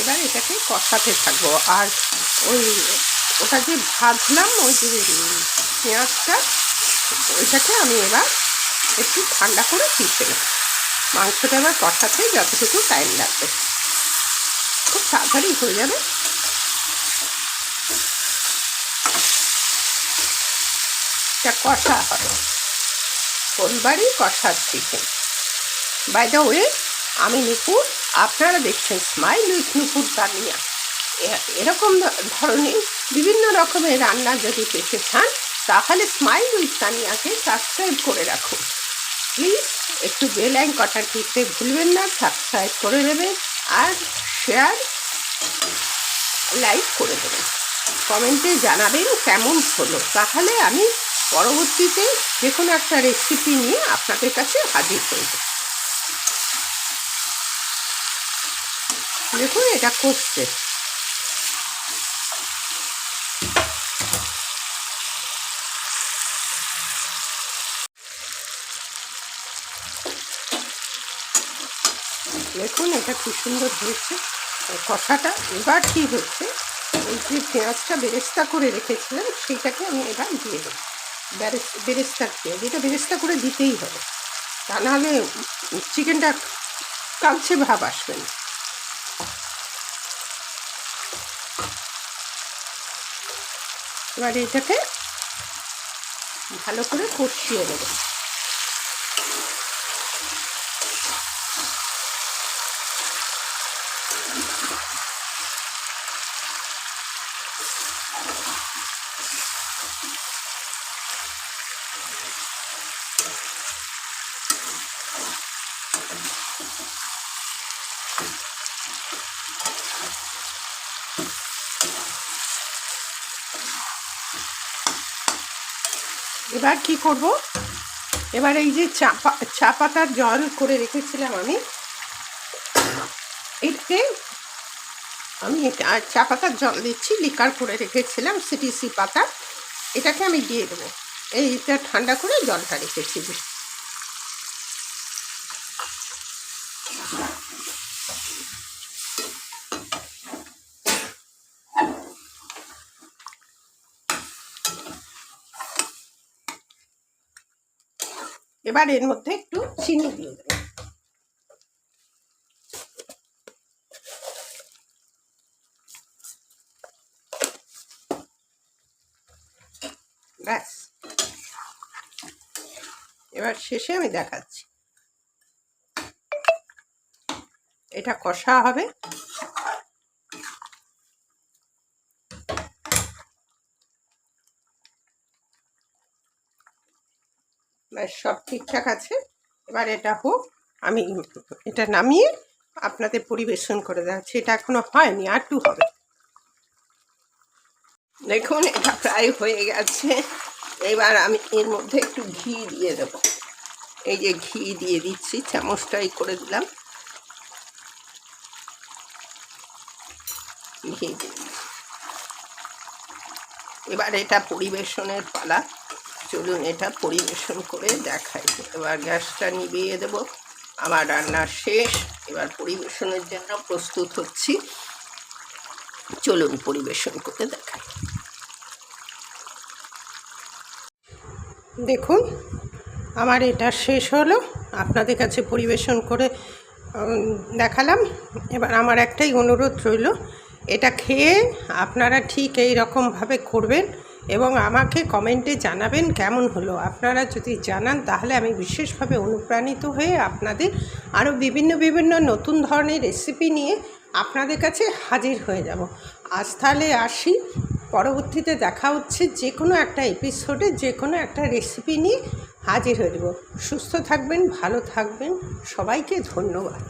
এবার এটাকে কষাতে থাকবো। আর ওটা যে ভাজলাম ওই যে পেঁয়াজটা, ওইটাকে আমি এবার একটু ঠান্ডা করে পিষে নেব। মাংসটা এবার কষাতে যতটুকু টাইম লাগবে, খুব তাড়াতাড়ি হয়ে যাবে। এটা কষা হবে, কোলবাড়ি কষার চিকেন। বাই দ্য ওয়ে, আমি নুপুর, আপনারা দেখছেন স্মাইল উইথ নুপুর তানিয়া। এরকম ধরনের বিভিন্ন রকমের রান্না যদি পেতে চান তাহলে স্মাইল উইথ তানিয়াকে সাবস্ক্রাইব করে রাখুন প্লিজ। একটু বেল আইকনটা টিপতে ভুলবেন না, সাবস্ক্রাইব করে দেবেন আর শেয়ার লাইক করে দেবেন। কমেন্টে জানাবেন কেমন হলো, তাহলে আমি পরবর্তীতে যে কোনো একটা রেসিপি নিয়ে আপনাদের কাছে হাজির হয়ে যাব। দেখুন এটা কষছে। দেখুন এটা কি সুন্দর হয়েছে কষাটা। এবার কি হচ্ছে, ওই যে পেঁয়াজটা বেরেস্তা করে রেখেছিলাম সেইটাকে আমি এবার দিয়ে দেবো। বেরেস্তার পেঁয়াজ, এটা বেরেস্তা করে দিতেই হবে, তা নাহলে চিকেনটা কালচে ভাব আসবে না। এবার এটাকে ভালো করে কষিয়ে দেবো। এবার কি করব, এবার এই যে চা পাতার জল করে রেখেছিলাম আমি, এটাকে আমি চা পাতার জল দিচ্ছি, লিকার করে রেখেছিলাম সিটিসি পাতা, এটাকে আমি দিয়ে দেবো। এইটা ঠান্ডা করে জলটা রেখেছি। এবার এর মধ্যে একটু চিনি দিয়ে দেবো। ব্যাস, এবার শেষে আমি দেখাচ্ছি। এটা কষা হবে, ব্যাস সব ঠিকঠাক আছে। এবার এটা হোক, আমি এটা নামিয়ে আপনাদের পরিবেশন করে দেখাচ্ছি। এটা এখনো হয়নি, আর একটু হবে। দেখুন এটা প্রায় হয়ে গেছে। এবার আমি এর মধ্যে একটু ঘি দিয়ে দেবো। এই যে ঘি দিয়ে দিচ্ছি, চামচটাই করে দিলাম ঘি। এবার এটা পরিবেশনের পালা, চলুন এটা পরিবেশন করে দেখাই। এবার গ্যাসটা নিভিয়ে দেব, আমার রান্না শেষ। এবার পরিবেশনের জন্য প্রস্তুত হচ্ছি, চলুন পরিবেশন করে দেখাই। দেখুন আমার এটা শেষ হলো, আপনাদের কাছে পরিবেশন করে দেখালাম। এবার আমার একটাই অনুরোধ রইল, এটা খেয়ে আপনারা ঠিক এই রকমভাবে করবেন এবং আমাকে কমেন্টে জানাবেন কেমন হলো। আপনারা যদি জানান তাহলে আমি বিশেষভাবে অনুপ্রাণিত হয়ে আপনাদের আরও বিভিন্ন নতুন ধরনের রেসিপি নিয়ে আপনাদের কাছে হাজির হয়ে যাব। আজ তাহলে আসি, পরবর্তীতে দেখা হচ্ছে যে কোনো একটা এপিসোডে যে কোনো একটা রেসিপি নিয়ে হাজির হয়ে যাব। সুস্থ থাকবেন, ভালো থাকবেন, সবাইকে ধন্যবাদ।